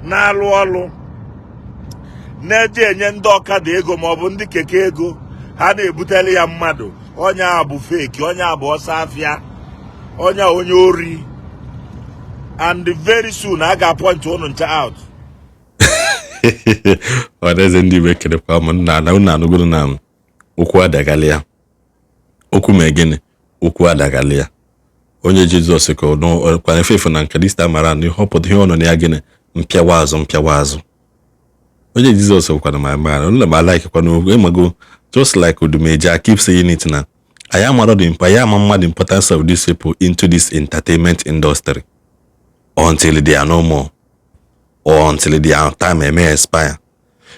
na-alụ ọlụ na-eje enye ndị ọkada ego ma ọ bụ ndị keke ego ha na-ebutele ya mmadụ onye a bụ fake, onye a bụ ọsọ afịa, onye ori, and very soon I ga-appoint unu ncha out. Onye Eze ndị Igbo ekelekwa m nna anụgoro na okwu adagali ya, okwu ma gịnị, okwu adagali ya. Onye Jizọs ka ọ kwana fefe na nke dista mara na ịhọpụta ihe ọnọ na ya gịnị mpịawa azụ. Onye Jizọs kwana ma mara nna ma like kwana emago just like Odumeje. I keep saying it now. I am the importance of these people into this entertainment industry until they are no more, or until their time may expire.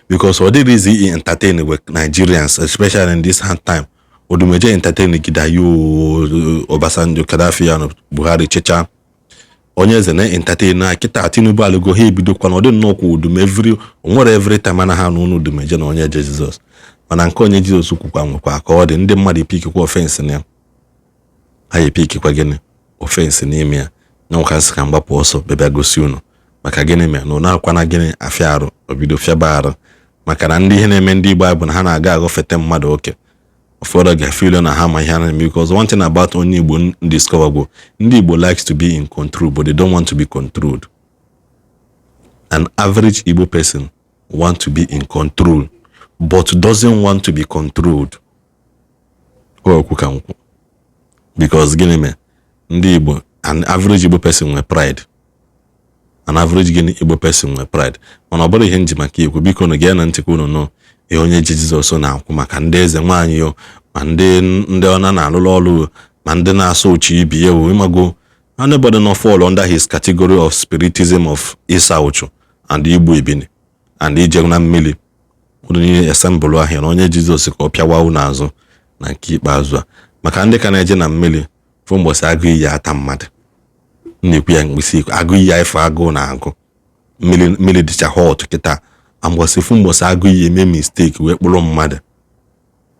Because what it is he entertain with Nigerians, especially in this hard time. Odumeje entertain Gidayu, Obasanjo, Gaddafi, and Buhari, Checha. Onye Eze na entertain na kita Tinubu alugo he bido kwa no no ku Udum every time ana ha no Odumeje na Onye Jesus. Mana nke Onye Jesus kwukwa nwekwa ka ọ dị ndị mmadụ ipikikwa offense na ya. Ha ipikikwa gịnị offense n'ime ya. Na nka nsị ka mgbapụ ọsọ bebe gosi unu. Maka gịnị me no na akwa na gịnị afịa arụ obido fiaba arụ. Maka na ndị ihe na-eme ndị Igbo bụ na ha na-aga agọfete mmadụ oke. Ụfọdụ ga-feel na ha ma ihe na because one thing about Onye Igbo discover bụ ndị Igbo likes to be in control, but they don't want to be controlled. An average Igbo person want to be in control, but doesn't want to be controlled. Because gịnị me ndị Igbo, an average Igbo person with pride. An average Igbo person with pride. Mana ọ bụrụ ihe nji maka ikwu biko na gị na ntị unu no ihe Onye Jizọs na-akwụ maka ndị eze nwaanyị yo, ma ndị ọ na-alụlụ ọlụ, ma ndị na-asọ uchi ibi ya imago. Anybody not fall under his category of spiritism of Isa uchu and Igbo ibini and ije na mmili. Unu niile assemble ahịa na Onye Jizọs ka ọ pịawa unu azụ na nke ikpeazụ a. Maka ndị ka na-eje na mmili fụ mgbọsị agụ iyi ata mmadụ. Na-ekwu ya mkpịsị agụ iyi ife agụ na agụ. Mmili dịcha hot kịta. Amgbọsị fụ mgbọsị agụ iyi eme mistake wee kpụrụ mmadụ.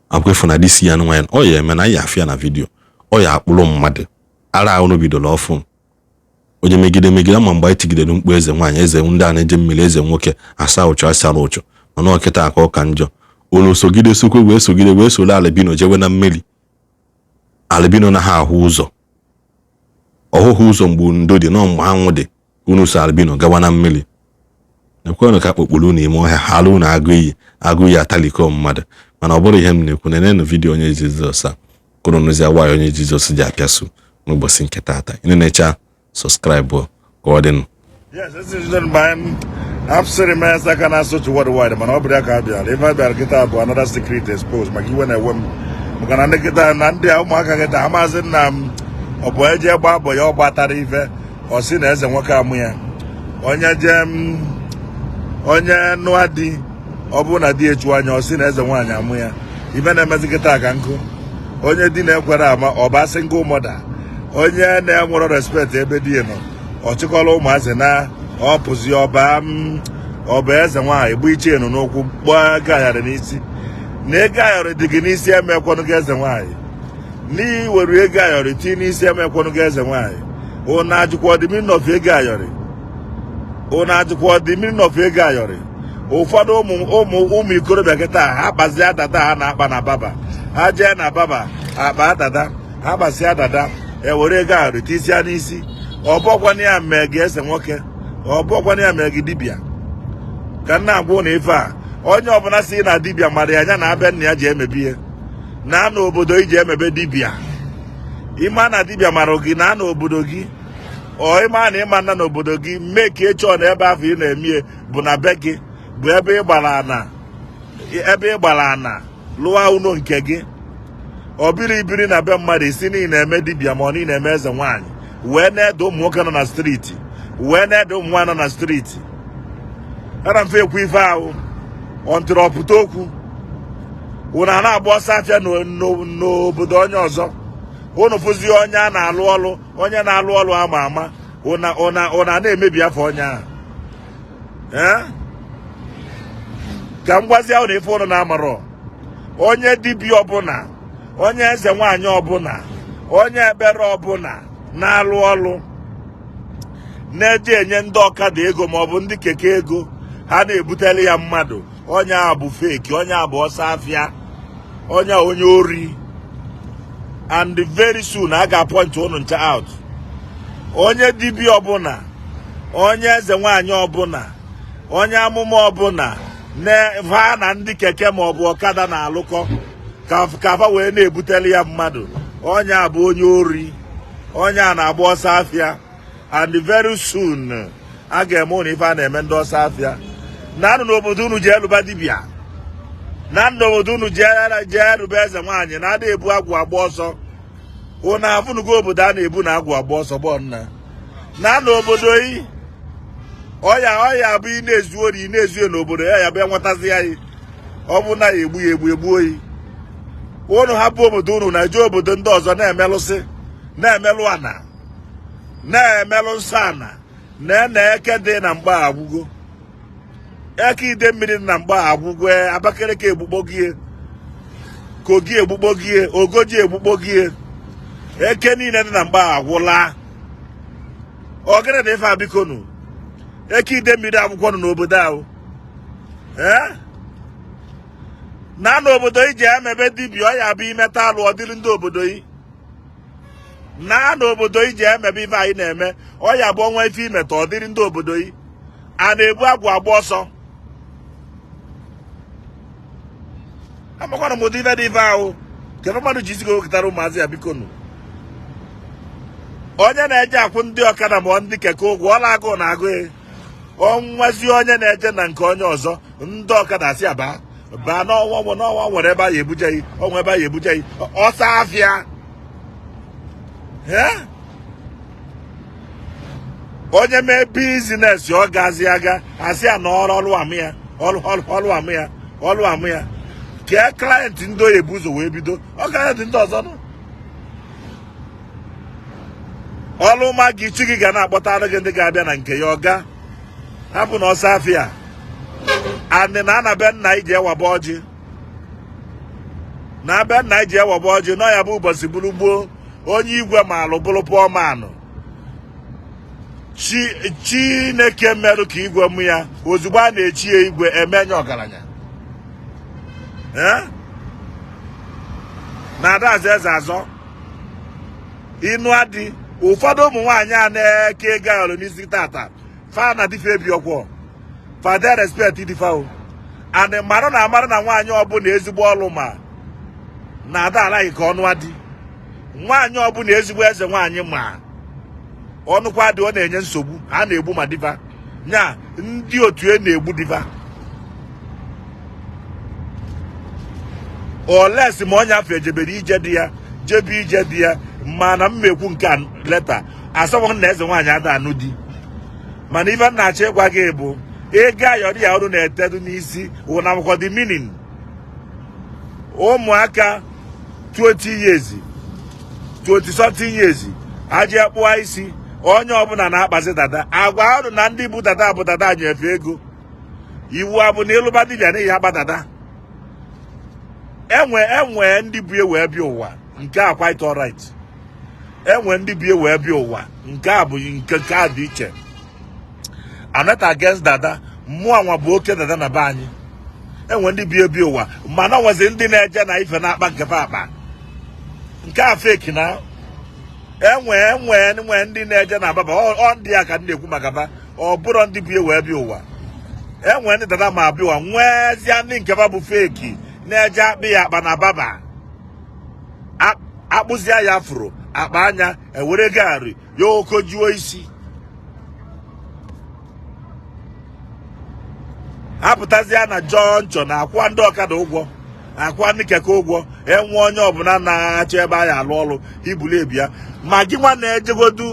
Abụkwefu na disi ya nwa ya ọ ya eme na ya afịa na vidio. Ọ ya akpụrụ mmadụ. Ara unu bidoro ọfụ. Onye megide ama mgbe itigidere mkpu eze nwaanyị, eze ndị a na-eje mmiri, eze nwoke asa ụchụ asara ụchụ. Mana ọkịta aka ọka njọ. Olu sogide sokwe wee solo Albino jewe na mmiri. Albino na ha ahụ ụzọ. Ọhụhụ ụzọ mgbe ndo dị nọ mgbe anwụ dị. Unu so Albino gawa na mmiri. Nekwenụ ka kpokpuru n'ime ọhịa halụ na agụ iyi ataliko mmadụ. Mana ọ bụrụ ihe m na-ekwu na vidio Onye Jizọs a kwuru n'ozi awa Onye Jizọs ji apịasụ n'ụbọchị nke taata. Ị na-echa subscribe ka ọ dị. Yes, this is done by absolutely man second as such worldwide man ọ bụrụ ya ka abịa. If I bịara kịta bụ another secret exposed maka iwe na-ewe m. Maka na ndị kịta na ndị ụmụaka kịta amazi nna m ọ bụ eje gba abọ ya ọ gbatara ife ọ sị na eze nwoke amụ ya. Onye nụa di ọ bụ na di echu anya ọ sị na eze nwaanyị amụ ya. Ife na-emezi kịta ka nkụ. Onye di na-ekwere ama ọ bụ single mother. Onye na-enwere respect ebe di nọ ọ chịkọla ụmụazị na ọ pụzi ọba eze nwaanyị bụ iche nọ n'okwu gbaa gayarị n'isi. Na ego ayọrị dị gị n'isi emekwanụ gị eze nwaanyị. N'ihi were ego ayọrị tii n'isi emekwanụ gị eze nwaanyị. Ụnụ ajụkwa ọdịmiri nọfe ego ayọrị. Ụfọdụ ụmụ ikorobịa kịta ha kpazia dada ha na-akpa na baba. Ha jee na baba akpa dada ha gbasịa dada ewere ego ayọrị tisịa n'isi. Ọ bụkwana ya mee gị eze nwoke, ọ bụkwana ya mee gị dibịa. Ka nna agwụ na ife a onye ọbụla si na dibịa mara ya anya na abịa nna ya ji emebi ihe na n'obodo iji emebe dibịa. Ịma na dibịa mara gị na n'obodo gị ọ ịma na ịma na n'obodo gị mee ka ịchọ na ebe ahụ ị na-emie bụ na be gị bụ ebe ị gbara ana lụọ ụlọ nke gị. Ọ biri na be mmadụ isi niile na-eme dibịa ma ọ niile na-eme eze nwaanyị wee na-ede ụmụ nwoke nọ na streeti wee na-ede ụmụ nwaanyị nọ na streeti. Ana mfe ekwu ife ahụ ọntụrụ ọpụta okwu unu a na-agba ọsọ afịa n'obodo onye ọzọ. Unu fụzie onye a na-alụ ọlụ, onye na-alụ ọlụ ama ama ụna na-emebi afọ onye ahụ. Ka m gwazie unu ife unu na-amarọ. Onye dibịa ọbụla, onye eze nwaanyị ọbụla, onye ebere ọbụla na-alụ ọlụ na-eje enye ndị ọkada ego ma ọ bụ ndị keke ego ha na-ebutele ya mmadụ onye a bụ fake, onye a bụ ọsọ afịa, onye a onye ori. And very soon a ga-apọint unu ncha out. Onye dibịa ọbụla, onye eze nwaanyị ọbụla, onye amụma ọbụla na-va na ndị keke ma ọ bụ ọkada na-alụkọ ka fa wee na-ebutele ya mmadụ, onye a bụ onye ori, onye a na-agba ọsọ afịa. And very soon a ga-eme ụnụ ife a na-eme ndị ọsọ afịa. Na n'obodo unu jee lụba dibịa, na n'obodo unu jee lụba eze nwaanyị na ada ebu agwụ agba ọsọ. Unu afụnugo obodo a na-ebu na agwụ agba ọsọ bụ nna. Na n'obodo yi ọya bụ ị na-ezu ori, ị na-ezu n'obodo ya bụ enwetazi ya yi, ọ bụ na ya egbu oyi. Unu hapụ obodo unu na eje obodo ndị ọzọ na-emelụsị, na-emelụ ana, na-emelụ nsọ ana, na eke dị na mgba agwụgo, eke ide mmiri dị na mgba agwụgo, Abakaliki egbugbo gị, Kogi egbugbo gị, Ogoji egbugbo gị, eke niile dị na mgba agwụla. Ogene na ife abikonu eke ide mmiri akwụkwọ nọ n'obodo ahụ. Na n'obodo iji emebe dibịa ọ ya bụ imeta alụ ọdịrị ndị obodo yi. Na n'obodo iji emebe ife anyị na-eme ọ ya bụ ọnwa ife imeta ọdịrị ndị obodo yi. A na-ebu agwụ agba ọsọ. Amakwana m ụdị ife dị ife ahụ kedu mmadụ ji zigo oketara ụmụazị ya bikonu. Onye na-eje akwụ ndị ọkada ma ndị keke ụgwọ ọla agụụ na-agụ ya. Onwezi onye na-eje na nke onye ọzọ ndị ọkada si aba baa n'ọnwa nwere ebe a ya ebuje yi, ọnwa ebe a ya ebuje yi ọsọ afịa. Onye mee bizinesi ọ gazi aga asị ya na ọrụ amụ ya kee klienti ndị oyibo ụzọ wee bido ọ klienti ndị ọzọ nọ. Ọlụma gị chi gị ga na-akpọtara gị ndị ga-abịa na nke ya ọga hapụ na ọsọ afịa. Andị na anabe nna iji ewaba ọjị, na be nna iji ewaba ọjị nọ ya bụ ụbọchị bụrụ gboo onye igwe ma alụ bụrụ pụọ manụ. Chineke merụ ka igwe mụ ya ozugbo a na-echi ya igwe emenye ọgaranya. Na adazi eze azọ inu adị ụfọdụ ụmụ nwaanyị a na-eke ego ayọrọ n'isi tata fa na dife ebi ọkwọ fade respect difa o. And marụ na amarụ na nwaanyị ọbụla ezigbo ọlụ ma na ada anaghị ka ọnụ adị. Nwaanyị ọbụla ezigbo eze nwaanyị ma ọnụkwa dị ọ na-enye nsogbu, ha na-egbu ma diva nya ndị otu e na-egbu diva. Olesi ma onye afọ ejebere ije dị ya jebe ije dị ya mana mmekwu nke leta asọgbọ na eze nwaanyị ada anụ di. Mana ife na-achọ ịgwa gị bụ ego ayọrọ ya ọrụ na-etedu n'isi ụna akwụkwọ dị minin. Ụmụaka 20 years 20 something years aji akpụa isi onye ọbụla na-akpazi dada. Agwa ọrụ na ndị bụ dada bụ dada nyefe ego. Iwu abụ na ịlụba dibịa n'ihi akpa dada. Enwe ndị bie wee bịa ụwa nke a quite alright. Enwe ndị bie wee bịa ụwa nke a bụ nke a dị iche. I'm not against dada, mmụọ nwa bụ oke dada na be anyị. Enwe ndị bie ụwa mana nwezi ndị na-eje na ife na-akpa nke akpa nke a fake na. Enwe ndị na-eje na baba ọ ndị ya ka ndị ekwu maka ba ọ bụrụ ndị bie wee bịa ụwa. Enwe ndị dada ma bịa ụwa nwezie ndị nke ba bụ fake na-eje akpị ya akpa na baba akpụzia ya afro akpa anya ewere gari ya okojuo isi apụtazia na jọnchọ na akwa ndị ọkada ụgwọ akwa ndị keke ụgwọ. Enwe onye ọbụla na-achọ ebe a ya alụ ọrụ ibuli ebia ma gị nwa na-ejegodu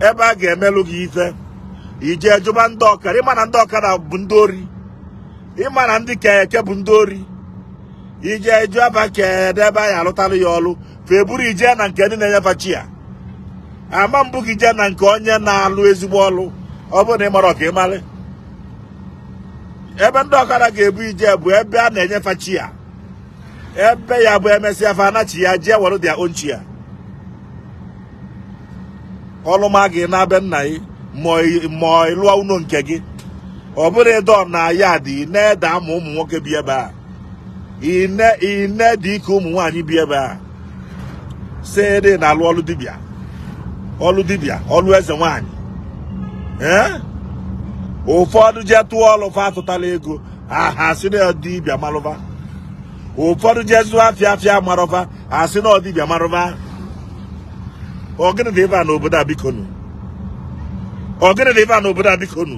ebe a ga-emelụ gị ife ije ejụba ndị ọkada. Ịma na ndị ọkada bụ ndị ori, ịma na ndị keke bụ ndị ori. Ije eju aba kedu ebe a ya alụtalụ ya ọrụ feburu ije na nke ndị na-enyefa chi ya. Ama mbụ gị ije na nke onye na-alụ ezigbo ọrụ ọ bụrụ na ị mara ọka ịmalị. Ebe ndị ọkada ga-ebu ije bụ ebe a na-enyefa chi ya, ebe ya bụ emesịa fa anachi ya jee were dia own chi ya. Ọlụma gị na be nna gị ma ịlụọ ụlọ nke gị ọ bụrụ ịdọ na ya dị na-ede ama ụmụ nwoke bi ebe a ine dị ka ụmụ nwaanyị bi ebe a sị na-alụ ọlụ dibịa ọlụ eze nwaanyị ụfọdụ je tụọ ọlụ fa atụtala ego ha sị na dibịa marụva ụfọdụ je zụọ afịa marụva ha sị na dibịa marụva ọgịnị dị ebe a n'obodo a bikonu